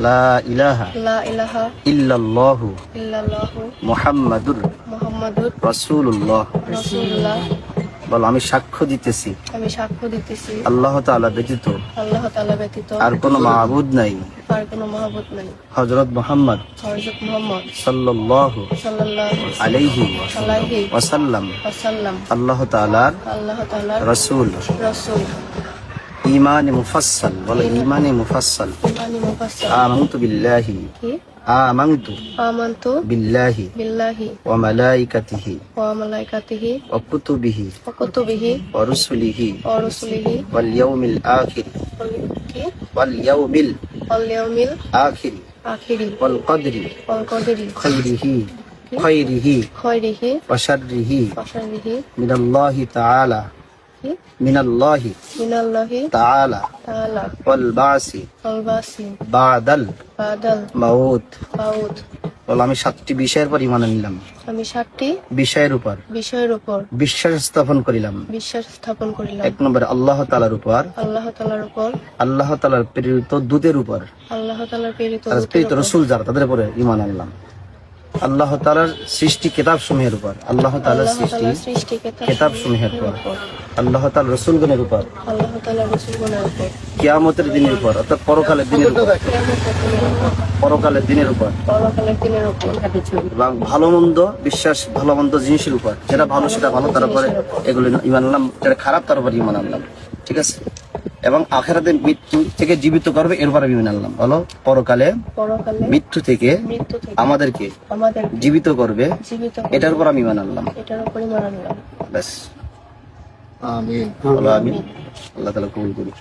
লা ইলাহা ইল্লাল্লাহু মুহাম্মাদুর রাসূলুল্লাহ। বলো, আমি সাক্ষ্য দিতেছি আল্লাহ তাআলা ব্যতীত আর কোনো মাবুদ নাই হযরত মুহাম্মদ সাল্লাল্লাহু আলাইহি ওয়াসাল্লাম আল্লাহ তাআলার রাসূল। ঈমানে মুফাসসাল, বলো ঈমানে মুফাসসাল। আমানতু বিল্লাহি আমানতু বিল্লাহি ওয়া মালাইকাতিহি ওয়া কুতুবিহি ওয়া রুসুলিহি ওয়াল ইয়াউমিল আখির ওয়াল কদরি খাইরিহি ওয়া শাররিহি মিনাল্লাহি তাআলা ওয়াল বাসি বাদাল মাউত। বলো, আমি 7টি বিষয়ের পর ঈমান আনলাম। আমি 7টি বিষয়ের উপর বিশ্বাস স্থাপন করিলাম। 1 নম্বরে আল্লাহ তাআলার উপর, আল্লাহ তাআলার প্রেরিত দূতের উপর, প্রেরিত রাসূল যারা তাদের উপরে ঈমান আনলাম। আল্লাহ তাআলার সৃষ্টি কিতাব সমূহের উপর, আল্লাহ তাআলার সৃষ্টি কিতাব সমূহের উপর, আল্লাহ তাআলার রাসূলগণের উপর, কিয়ামতের দিনের উপর, অর্থাৎ পরকালের দিনের উপর, এবং ভালো মন্দ বিশ্বাস, ভালো মন্দ জিনিসের উপর, যেটা ভালো সেটা ভালো, তার উপরে এগুলো ঈমান আনলাম। যেটা খারাপ তার উপর ঈমান আনলাম। ঠিক আছে? এবং আখিরাতে মৃত্যু থেকে জীবিত করবে, এর উপর ঈমান আনলাম। বলো, পরকালে মৃত্যু থেকে আমাদেরকে জীবিত করবে, এটার উপর আমি ঈমান আনলাম। ব্যাস। আমিন। আল্লাহ তাআলা কবুল করুক।